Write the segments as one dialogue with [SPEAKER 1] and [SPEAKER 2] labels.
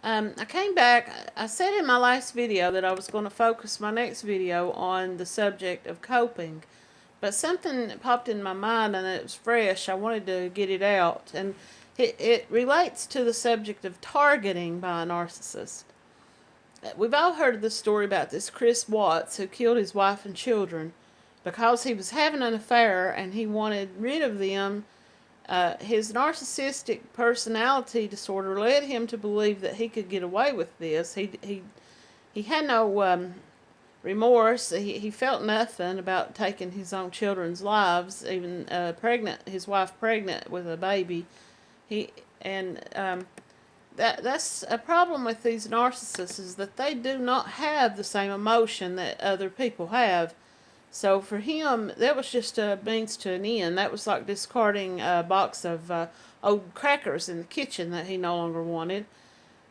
[SPEAKER 1] I came back. I said in my last video that I was going to focus my next video on the subject of coping. But something popped in my mind and it was fresh. I wanted to get it out. And it relates to the subject of targeting by a narcissist. We've all heard the story about this Chris Watts who killed his wife and children because he was having an affair and he wanted rid of them. His narcissistic personality disorder led him to believe that he could get away with this. He had no remorse. He felt nothing about taking his own children's lives, even his wife pregnant with a baby. He and that's a problem with these narcissists, is that they do not have the same emotion that other people have. So for him, that was just a means to an end. That was like discarding a box of old crackers in the kitchen that he no longer wanted.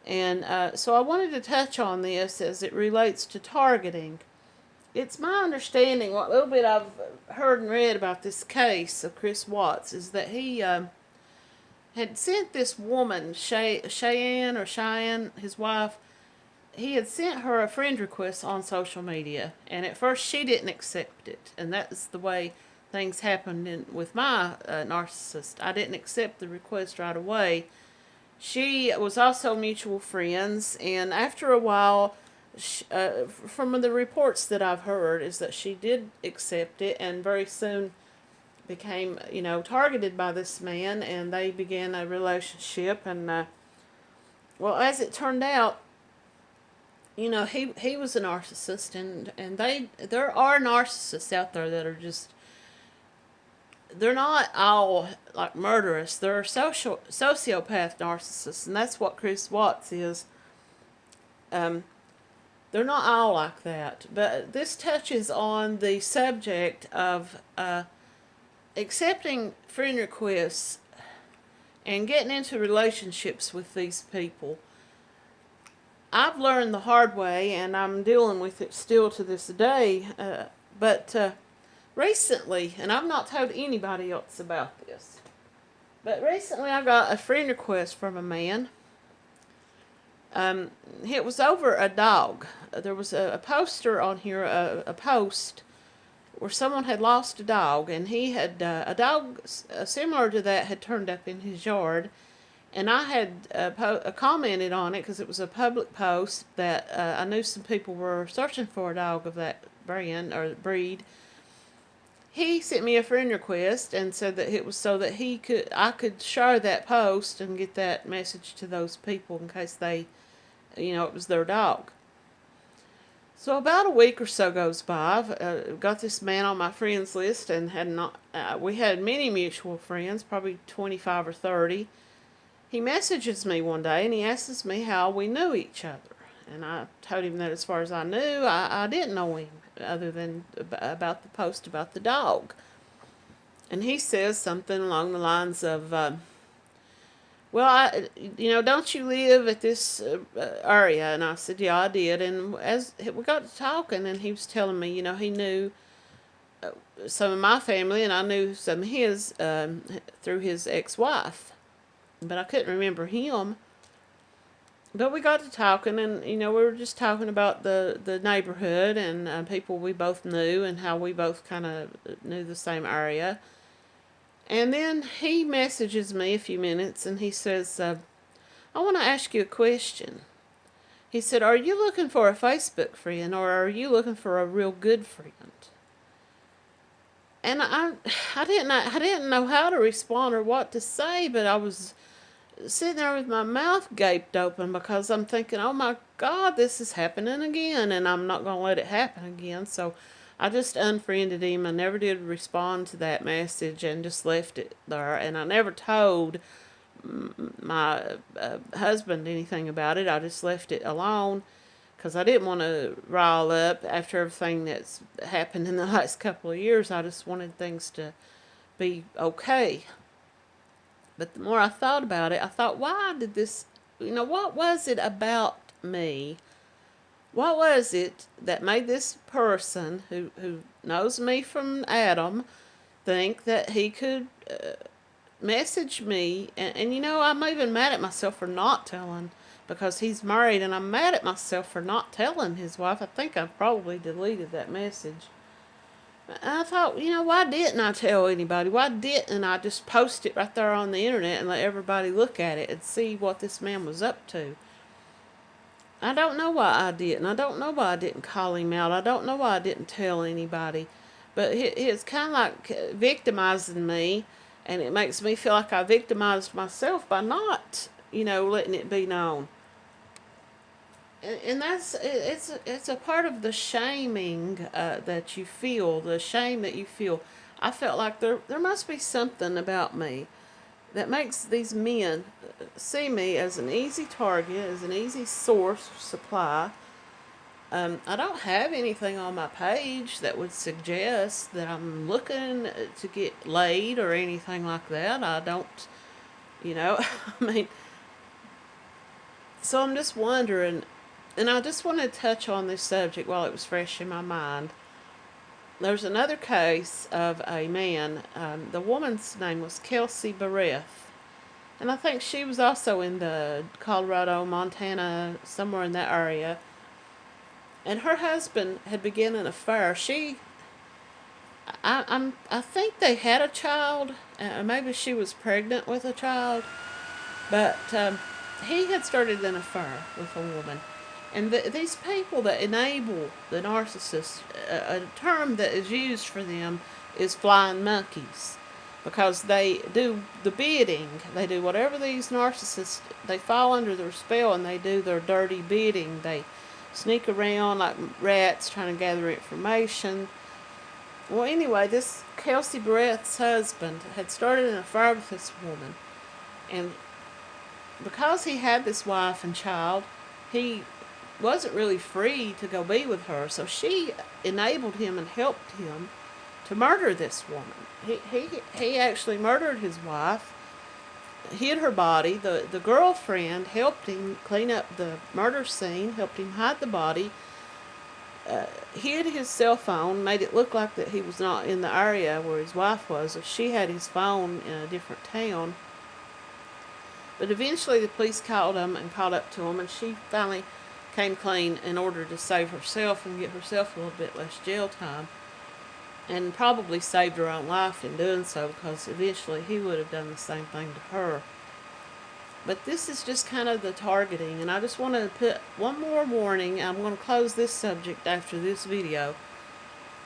[SPEAKER 1] And so I wanted to touch on this as it relates to targeting. It's my understanding, what little bit I've heard and read about this case of Chris Watts, is that he had sent this woman, Cheyenne, his wife, he had sent her a friend request on social media, and at first she didn't accept it, and that's the way things happened with my narcissist. I didn't accept the request right away. She was also mutual friends, and after a while, from the reports that I've heard, is that she did accept it, and very soon became, targeted by this man, and they began a relationship. And well, as it turned out, he was a narcissist, and there are narcissists out there that are just, they're not all like murderous. They're sociopath narcissists, and that's what Chris Watts is. They're not all like that, but this touches on the subject of accepting friend requests and getting into relationships with these people. I've learned the hard way, and I'm dealing with it still to this day, but recently, and I've not told anybody else about this, but recently I got a friend request from a man. It was over a dog. There was a poster on here, a post where someone had lost a dog, and he had a dog similar to that had turned up in his yard, and I had commented on it because it was a public post that I knew some people were searching for a dog of that brand or breed. He sent me a friend request and said that it was so that I could share that post and get that message to those people in case they, it was their dog. So about a week or so goes by. I've got this man on my friends list, and we had many mutual friends, probably 25 or 30. He messages me one day, and he asks me how we knew each other. And I told him that as far as I knew, I didn't know him, other than about the post about the dog. And he says something along the lines of, well, don't you live at this area? And I said, yeah, I did. And as we got to talking, and he was telling me, he knew some of my family, and I knew some of his through his ex-wife. But I couldn't remember him. But we got to talking, and, we were just talking about the neighborhood and people we both knew and how we both kind of knew the same area. And then he messages me a few minutes, and he says, I want to ask you a question. He said, are you looking for a Facebook friend, or are you looking for a real good friend? And I didn't know how to respond or what to say, but I was sitting there with my mouth gaped open because I'm thinking, oh my God, this is happening again, and I'm not going to let it happen again. So I just unfriended him. I never did respond to that message and just left it there. And I never told my husband anything about it. I just left it alone because I didn't want to rile up after everything that's happened in the last couple of years. I just wanted things to be okay. But the more I thought about it, I thought, why did this, what was it about me? What was it that made this person who knows me from Adam think that he could message me? And I'm even mad at myself for not telling, because he's married, and I'm mad at myself for not telling his wife. I think I've probably deleted that message. I thought, why didn't I tell anybody? Why didn't I just post it right there on the internet and let everybody look at it and see what this man was up to? I don't know why I didn't. I don't know why I didn't call him out. I don't know why I didn't tell anybody. But it's kind of like victimizing me, and it makes me feel like I victimized myself by not, letting it be known. And it's a part of the shaming that you feel, the shame that you feel. I felt like there must be something about me that makes these men see me as an easy target, as an easy source of supply. I don't have anything on my page that would suggest that I'm looking to get laid or anything like that. I don't, I mean, so I'm just wondering, and I just want to touch on this subject while it was fresh in my mind. There's another case of a man. The woman's name was Kelsey Barrett, and I think she was also in the Colorado, Montana, somewhere in that area. And her husband had begun an affair. I think they had a child. Maybe she was pregnant with a child, but he had started an affair with a woman. And these people that enable the narcissist, a term that is used for them is flying monkeys, because they do the bidding. They do whatever these narcissists, they fall under their spell, and they do their dirty bidding. They sneak around like rats trying to gather information. Well, anyway, this Kelsey Barrett's husband had started an affair with this woman, and because he had this wife and child, he wasn't really free to go be with her, so she enabled him and helped him to murder this woman. He actually murdered his wife, hid her body. The girlfriend helped him clean up the murder scene, helped him hide the body, hid his cell phone, made it look like that he was not in the area where his wife was. She had his phone in a different town. But eventually the police called him and caught up to him, and she finally came clean in order to save herself and get herself a little bit less jail time, and probably saved her own life in doing so, because eventually he would have done the same thing to her. But this is just kind of the targeting, and I just want to put one more warning. I'm going to close this subject after this video.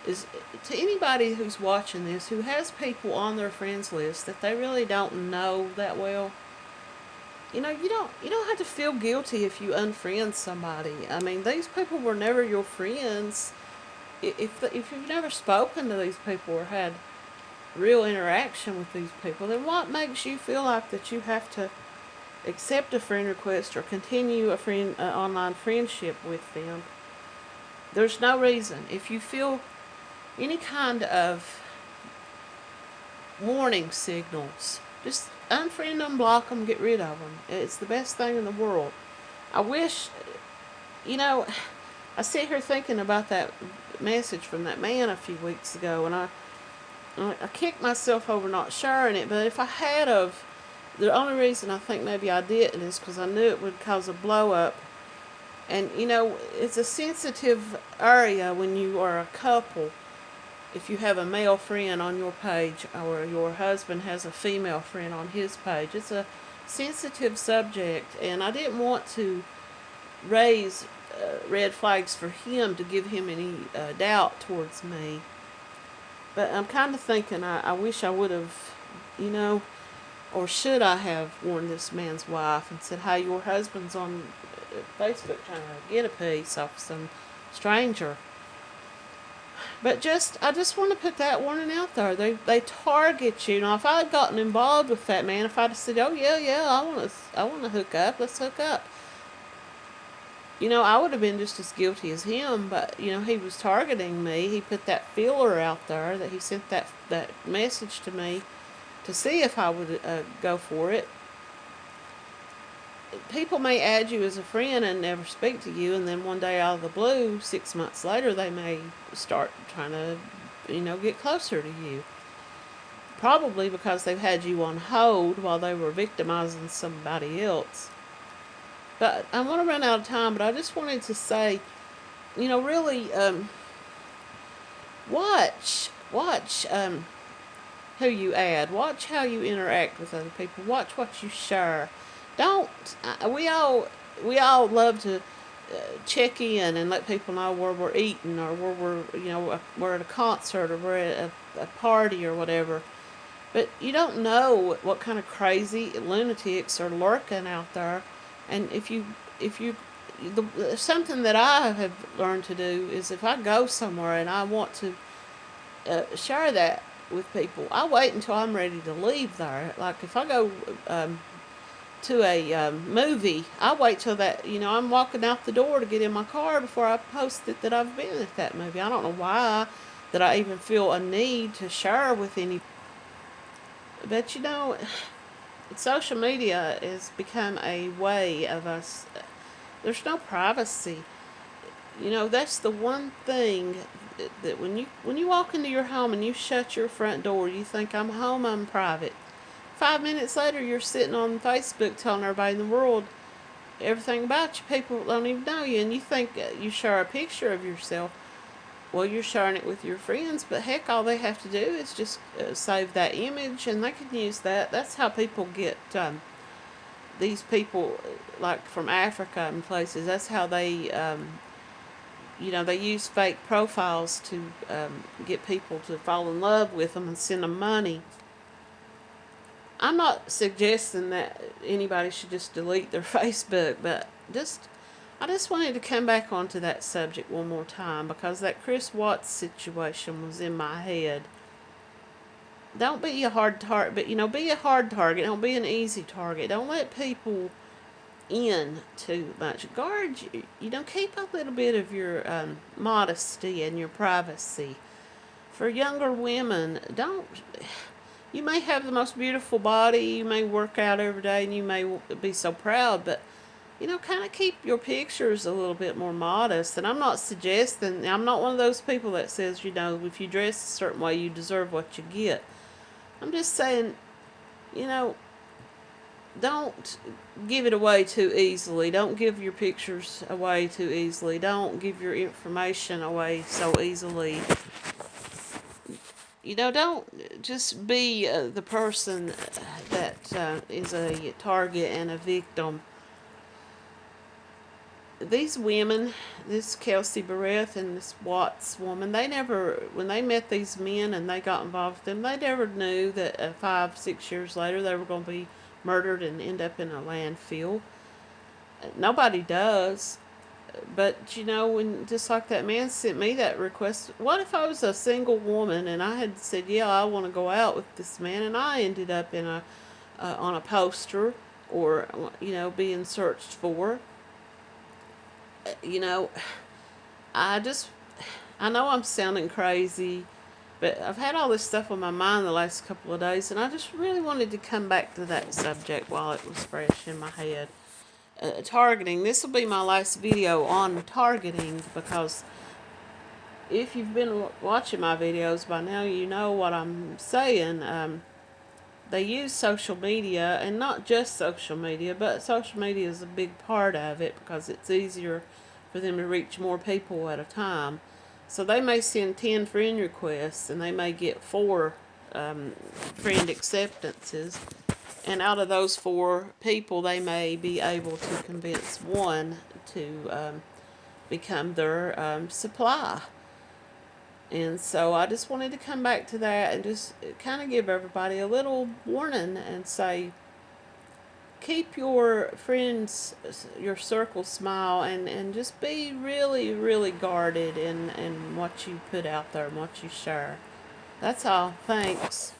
[SPEAKER 1] Is to anybody who's watching this who has people on their friends list that they really don't know that well. You don't have to feel guilty if you unfriend somebody. I mean, these people were never your friends. If you've never spoken to these people or had real interaction with these people, then what makes you feel like that you have to accept a friend request or continue a online friendship with them? There's no reason. If you feel any kind of warning signals, just unfriend them, block them, get rid of them. It's the best thing in the world. I wish, I sit here thinking about that message from that man a few weeks ago, and I kicked myself over not sharing it. But if I had of, the only reason I think maybe I didn't is because I knew it would cause a blow up. And it's a sensitive area when you are a couple. If you have a male friend on your page, or your husband has a female friend on his page, it's a sensitive subject, and I didn't want to raise red flags for him to give him any doubt towards me. But I'm kind of thinking I wish I would have, or should I have warned this man's wife and said, hey, your husband's on Facebook trying to get a piece off some stranger. But I just want to put that warning out there. They target you. Now, if I had gotten involved with that man, if I'd have said, oh yeah, I want to hook up, let's hook up, I would have been just as guilty as him. But he was targeting me. He put that feeler out there, that he sent that message to me to see if I would go for it. People may add you as a friend and never speak to you, and then one day out of the blue, 6 months later, they may start trying to, get closer to you. Probably because they've had you on hold while they were victimizing somebody else. But I want to run out of time, but I just wanted to say, really, watch who you add. Watch how you interact with other people. Watch what you share. Don't. We all love to check in and let people know where we're eating, or where we're at a concert, or we're at a party or whatever. But you don't know what kind of crazy lunatics are lurking out there. And if you something that I have learned to do is, if I go somewhere and I want to share that with people, I wait until I'm ready to leave there. Like if I go to a movie, I wait till I'm walking out the door to get in my car before I post it that I've been at that movie. I don't know why that I even feel a need to share with any. But social media has become a way of us. There's no privacy. That's the one thing that when you walk into your home and you shut your front door, you think, I'm home, I'm private. 5 minutes later, you're sitting on Facebook telling everybody in the world everything about you. People don't even know you, and you think you share a picture of yourself. Well, you're sharing it with your friends, but heck, all they have to do is just save that image, and they can use that. That's how people get these people, like from Africa and places. That's how they, they use fake profiles to get people to fall in love with them and send them money. I'm not suggesting that anybody should just delete their Facebook, but I just wanted to come back onto that subject one more time, because that Chris Watts situation was in my head. Don't be a hard target, but be a hard target. Don't be an easy target. Don't let people in too much. Guard, keep a little bit of your modesty and your privacy. For younger women, you may have the most beautiful body, you may work out every day, and you may be so proud, but kind of keep your pictures a little bit more modest. And I'm not suggesting, I'm not one of those people that says, if you dress a certain way, you deserve what you get. I'm just saying, don't give it away too easily. Don't give your pictures away too easily. Don't give your information away so easily. Don't just be the person that is a target and a victim. These women, this Kelsey Barrett and this Watts woman, when they met these men and they got involved with them, they never knew that 5-6 years later they were going to be murdered and end up in a landfill. Nobody does. But when just like that man sent me that request, what if I was a single woman and I had said, yeah, I want to go out with this man, and I ended up in on a poster, or being searched for. I know I'm sounding crazy, but I've had all this stuff on my mind the last couple of days, and I just really wanted to come back to that subject while it was fresh in my head. Targeting. This will be my last video on targeting, because if you've been watching my videos by now, you know what I'm saying. They use social media, and not just social media, but social media is a big part of it, because it's easier for them to reach more people at a time. So they may send 10 friend requests, and they may get 4 friend acceptances. And out of those 4 people, they may be able to convince 1 to become their supply. And so I just wanted to come back to that and just kind of give everybody a little warning and say, keep your friends, your circle small, and just be really, really guarded in what you put out there and what you share. That's all. Thanks.